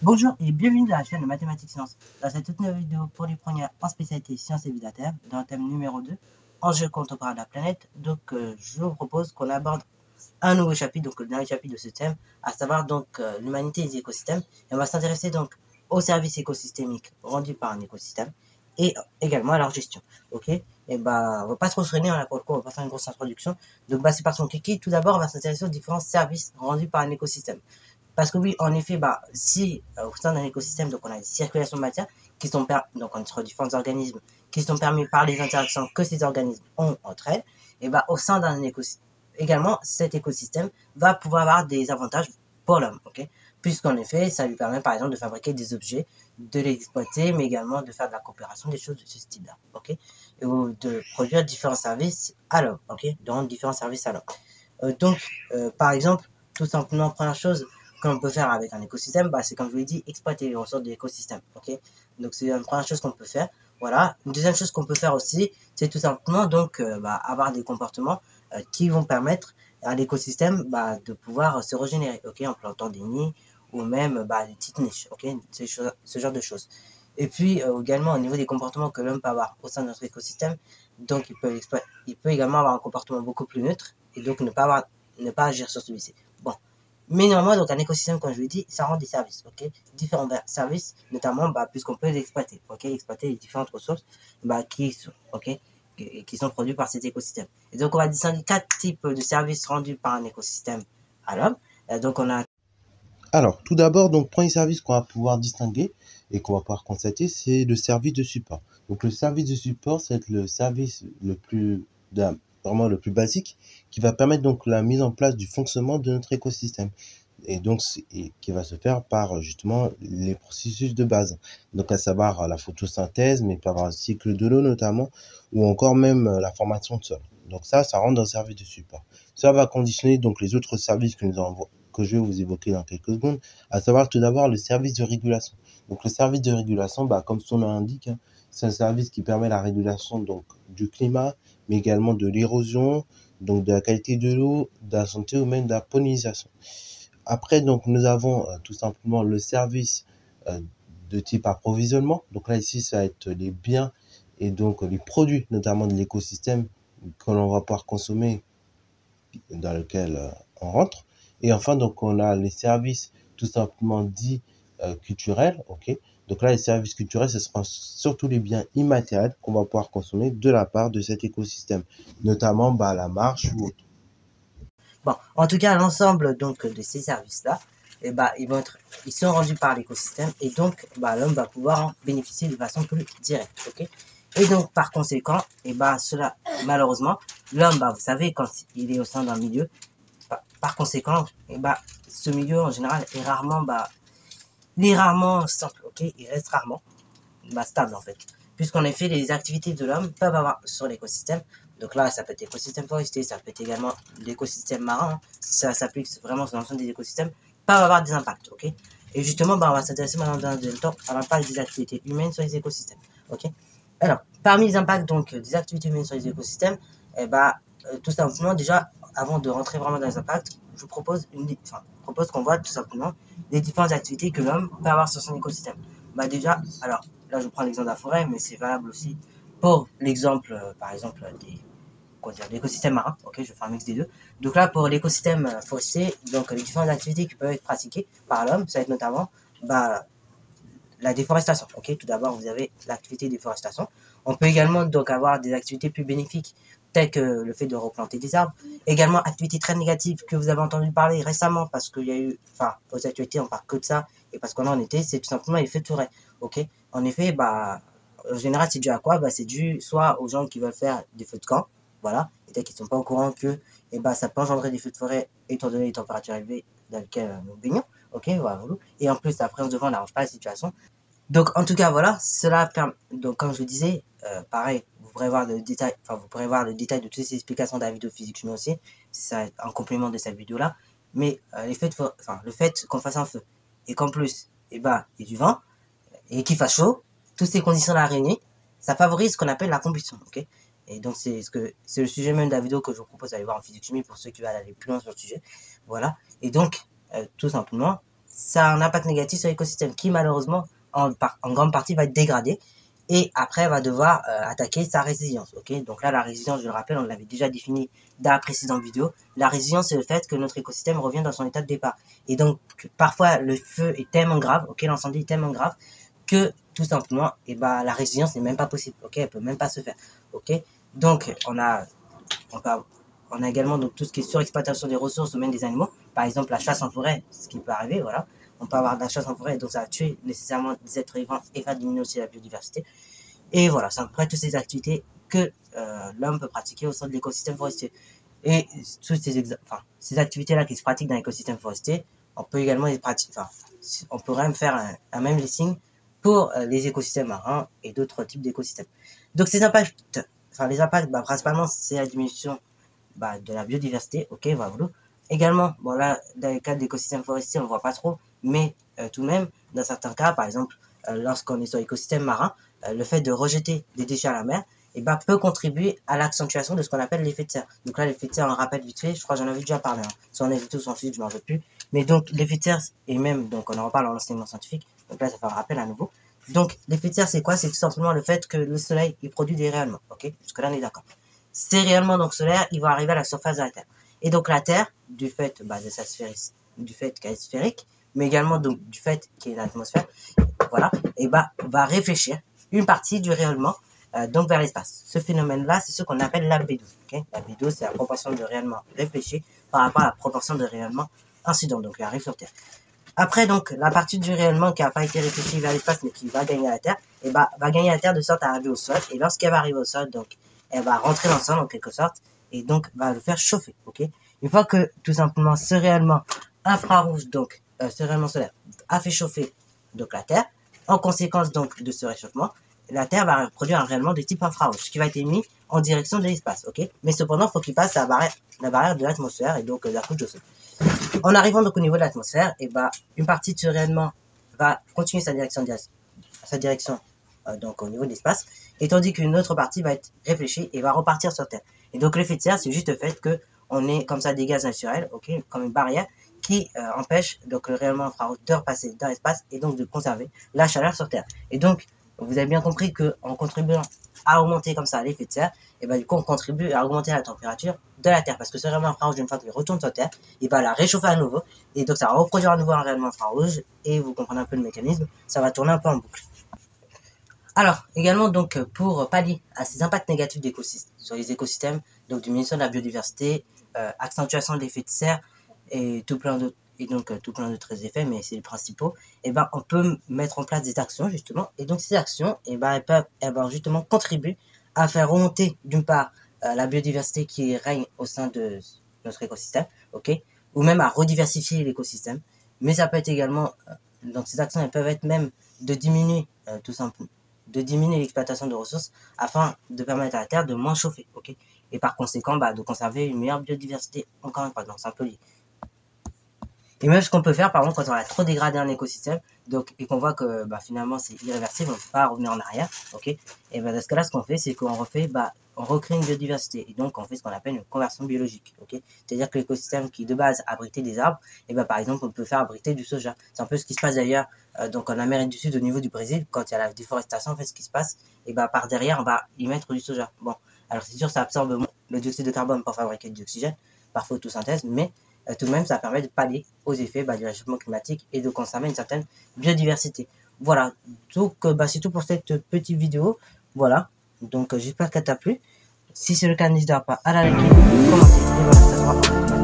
Bonjour et bienvenue dans la chaîne de Mathématiques Sciences. Dans cette toute nouvelle vidéo pour les premières en spécialité Sciences et Vie de la Terre, dans le thème numéro 2, enjeux contemporains de la planète. Donc, je vous propose qu'on aborde un nouveau chapitre, donc le dernier chapitre de ce thème, à savoir donc l'humanité et les écosystèmes. Et on va s'intéresser donc aux services écosystémiques rendus par un écosystème et également à leur gestion. Ok. Et bah, on va pas trop se freiner, pour le coup, on va pas faire une grosse introduction. Donc, c'est parti, mon kiki. Tout d'abord, on va s'intéresser aux différents services rendus par un écosystème. Parce que oui, en effet, si au sein d'un écosystème, donc on a une circulation de matière qui sont donc entre différents organismes qui sont permis par les interactions que ces organismes ont entre elles, et au sein d'un écosystème, également, cet écosystème va pouvoir avoir des avantages pour l'homme, ok? Puisqu'en effet, ça lui permet par exemple de fabriquer des objets, de les exploiter, mais également de faire de la coopération, des choses de ce style-là, ok? Ou de produire différents services à l'homme, ok? De rendre différents services à l'homme. Par exemple, tout simplement, première chose qu'on peut faire avec un écosystème, c'est comme je vous l'ai dit, exploiter les ressources de l'écosystème. Ok. Donc c'est une première chose qu'on peut faire. Voilà. Une deuxième chose qu'on peut faire aussi, c'est tout simplement donc avoir des comportements qui vont permettre à l'écosystème de pouvoir se régénérer. Ok, en plantant des nids ou même des petites niches. Ok, ce genre de choses. Et puis également au niveau des comportements que l'homme peut avoir au sein de notre écosystème, donc il peut également avoir un comportement beaucoup plus neutre et donc ne pas agir sur celui-ci. Bon. Mais néanmoins, donc un écosystème, comme je l'ai dit, ça rend des services, ok? Différents services, notamment, puisqu'on peut les exploiter, ok? Exploiter les différentes ressources, qui sont, ok? Qui sont produits par cet écosystème. Et donc, on va distinguer 4 types de services rendus par un écosystème à l'homme. Donc, on a... Alors, tout d'abord, donc, premier service qu'on va pouvoir distinguer et qu'on va pouvoir constater, c'est le service de support. Donc, le service de support, c'est le service vraiment le plus basique qui va permettre donc la mise en place du fonctionnement de notre écosystème. Et donc, qui va se faire par justement les processus de base. Donc, à savoir la photosynthèse, mais par un cycle de l'eau notamment, ou encore même la formation de sol. Donc ça rentre dans le service de support. Ça va conditionner donc les autres services que je vais vous évoquer dans quelques secondes, à savoir tout d'abord le service de régulation. Donc le service de régulation, comme son nom l'indique, c'est un service qui permet la régulation donc du climat, mais également de l'érosion, donc de la qualité de l'eau, de la santé ou même de la pollinisation. Après, donc, nous avons tout simplement le service euh, de type approvisionnement. Donc là, ici, ça va être les biens et donc les produits, notamment de l'écosystème que l'on va pouvoir consommer, dans lequel on rentre. Et enfin, donc, on a les services tout simplement dits culturels. Ok. Donc là, les services culturels, ce seront surtout les biens immatériels qu'on va pouvoir consommer de la part de cet écosystème, notamment la marche ou autre. Bon, en tout cas, l'ensemble donc de ces services-là, ils sont rendus par l'écosystème et donc l'homme va pouvoir en bénéficier de façon plus directe, ok? Et donc par conséquent, cela malheureusement, l'homme, vous savez, quand il est au sein d'un milieu, par conséquent, ce milieu en général il est rarement simple, ok? Il reste rarement stable en fait, puisqu'en effet les activités de l'homme peuvent avoir sur l'écosystème. Donc là, ça peut être l'écosystème forestier, ça peut être également l'écosystème marin, ça s'applique vraiment sur l'ensemble des écosystèmes, peuvent avoir des impacts, ok? Et justement, on va s'intéresser maintenant dans un deuxième temps à l'impact des activités humaines sur les écosystèmes, ok? Alors, parmi les impacts donc des activités humaines sur les écosystèmes, tout simplement, déjà, avant de rentrer vraiment dans les impacts, je vous propose qu'on voit tout simplement les différentes activités que l'homme peut avoir sur son écosystème. Déjà, alors, là, je prends l'exemple de la forêt, mais c'est valable aussi pour l'exemple, par exemple, de l'écosystème marin. Ok, je fais un mix des deux. Donc là, pour l'écosystème forestier, donc les différentes activités qui peuvent être pratiquées par l'homme, ça va être notamment la déforestation. Ok, tout d'abord, vous avez l'activité de déforestation. On peut également donc avoir des activités plus bénéfiques, telles que le fait de replanter des arbres. Également, activités très négatives que vous avez entendu parler récemment, parce qu'il y a eu, aux actualités, on parle que de ça, et parce qu'on en était, c'est tout simplement les feux de forêt. Ok, en effet, en général, c'est dû à quoi? C'est dû soit aux gens qui veulent faire des feux de camp, voilà, et peut-être qu'ils ne sont pas au courant que ça peut engendrer des feux de forêt étant donné les températures élevées dans lesquelles nous baignons. Ok, voilà. Et en plus, la présence de vent n'arrange pas la situation. Donc, en tout cas, voilà, cela permet. Donc, comme je vous disais, pareil, vous pourrez voir le détail, de toutes ces explications de la vidéo physique je mets aussi. C'est un complément de cette vidéo-là. Mais le fait qu'on fasse un feu et qu'en plus, il y ait du vent et qu'il fasse chaud, toutes ces conditions-là réunies, ça favorise ce qu'on appelle la combustion, ok? Et donc, c'est le sujet même de la vidéo que je vous propose d'aller voir en physique chimie pour ceux qui veulent aller plus loin sur le sujet. Voilà. Et donc, tout simplement, ça a un impact négatif sur l'écosystème qui malheureusement en grande partie va être dégradé et après va devoir attaquer sa résilience. Ok, donc là la résilience, je le rappelle, on l'avait déjà défini dans la précédente vidéo. La résilience, c'est le fait que notre écosystème revient dans son état de départ. Et donc parfois le feu est tellement grave, ok, l'incendie est tellement grave que tout simplement, et la résilience n'est même pas possible. Ok, elle peut même pas se faire. Ok, donc on a également donc tout ce qui est surexploitation des ressources au domaine des animaux. Par exemple, la chasse en forêt, ce qui peut arriver, voilà. On peut avoir de la chasse en forêt, donc ça va tuer nécessairement des êtres vivants et va diminuer aussi la biodiversité. Et voilà, c'est à peu près toutes ces activités que l'homme peut pratiquer au sein de l'écosystème forestier. Et toutes ces activités-là qui se pratiquent dans l'écosystème forestier, on peut également les pratiquer, on pourrait même faire un même listing pour les écosystèmes marins et d'autres types d'écosystèmes. Donc ces impacts, les impacts, principalement, c'est la diminution de la biodiversité, ok, voilà. Également, bon là, dans les cas d'écosystèmes forestiers, on ne voit pas trop, mais tout de même, dans certains cas, par exemple, lorsqu'on est sur l'écosystème marin, le fait de rejeter des déchets à la mer, peut contribuer à l'accentuation de ce qu'on appelle l'effet de serre. Donc là, l'effet de serre, on le rappelle vite fait, je crois que j'en avais déjà parlé, hein. Soit on est tous ensuite, je m'en veux plus. Mais donc, l'effet de serre, et même, donc on en reparle en enseignement scientifique, donc là, ça fait un rappel à nouveau. Donc, l'effet de serre, c'est quoi? C'est tout simplement le fait que le soleil, il produit des rayonnements, ok? Jusque-là, on est d'accord. Ces rayonnements donc solaires, ils vont arriver à la surface de la Terre. Et donc la Terre, du fait de sa du fait qu'elle est sphérique, mais également donc du fait qu'il y ait une atmosphère, voilà, va réfléchir une partie du rayonnement donc vers l'espace. Ce phénomène-là, c'est ce qu'on appelle l'albédo. Okay, l'albédo, c'est la proportion de rayonnement réfléchi par rapport à la proportion de rayonnement incident, donc qui arrive sur Terre. Après, donc, la partie du rayonnement qui n'a pas été réfléchie vers l'espace, mais qui va gagner à la Terre, va gagner à la Terre de sorte à arriver au sol. Et lorsqu'elle va arriver au sol, donc, elle va rentrer dans le sol en quelque sorte, et donc va le faire chauffer, ok. Une fois que tout simplement ce rayonnement infrarouge, donc ce rayonnement solaire, a fait chauffer donc la Terre, en conséquence donc de ce réchauffement, la Terre va produire un rayonnement de type infrarouge, qui va être émis en direction de l'espace, ok. Mais cependant, il faut qu'il passe la barrière de l'atmosphère et donc la couche de sol. En arrivant donc au niveau de l'atmosphère, une partie de ce rayonnement va continuer sa direction donc au niveau de l'espace, et tandis qu'une autre partie va être réfléchie et va repartir sur Terre. Et donc l'effet de serre, c'est juste le fait que on ait comme ça des gaz naturels, ok, comme une barrière qui empêche donc le rayonnement infrarouge de repasser dans l'espace et donc de conserver la chaleur sur Terre. Et donc vous avez bien compris que en contribuant à augmenter comme ça l'effet de serre, et du coup on contribue à augmenter la température de la Terre, parce que ce rayonnement infrarouge, une fois qu'il retourne sur Terre, il va la réchauffer à nouveau, et donc ça va reproduire à nouveau un rayonnement infrarouge, et vous comprenez un peu le mécanisme, ça va tourner un peu en boucle. Alors, également, donc, pour pallier à ces impacts négatifs sur les écosystèmes, donc diminution de la biodiversité, accentuation de l'effet de serre et tout plein d'autres effets, mais c'est les principaux, on peut mettre en place des actions, justement, et donc ces actions, elles vont justement contribuer à faire remonter, d'une part, la biodiversité qui règne au sein de notre écosystème, ok, ou même à rediversifier l'écosystème, mais ça peut être également, donc ces actions, elles peuvent être même de diminuer, tout simplement, de diminuer l'exploitation de ressources afin de permettre à la Terre de moins chauffer, ok, et par conséquent de conserver une meilleure biodiversité, encore une fois, donc c'est un peu lié. Et même ce qu'on peut faire, par exemple, quand on a trop dégradé un écosystème, donc, et qu'on voit que finalement c'est irréversible, on ne peut pas revenir en arrière, ok, et dans ce cas-là, ce qu'on fait, c'est qu'on on recrée une biodiversité, et donc on fait ce qu'on appelle une conversion biologique, ok, c'est-à-dire que l'écosystème qui de base abritait des arbres, par exemple, on peut faire abriter du soja. C'est un peu ce qui se passe d'ailleurs donc en Amérique du Sud, au niveau du Brésil, quand il y a la déforestation, en fait, ce qui se passe, par derrière, on va y mettre du soja. Bon, alors c'est sûr, ça absorbe le dioxyde de carbone pour fabriquer du oxygène, par photosynthèse, mais tout de même, ça permet de pallier aux effets du réchauffement climatique et de conserver une certaine biodiversité. Voilà, donc c'est tout pour cette petite vidéo. Voilà, donc j'espère qu'elle t'a plu. Si c'est le cas, n'hésite pas à la liker, commenter, et voilà, ça sera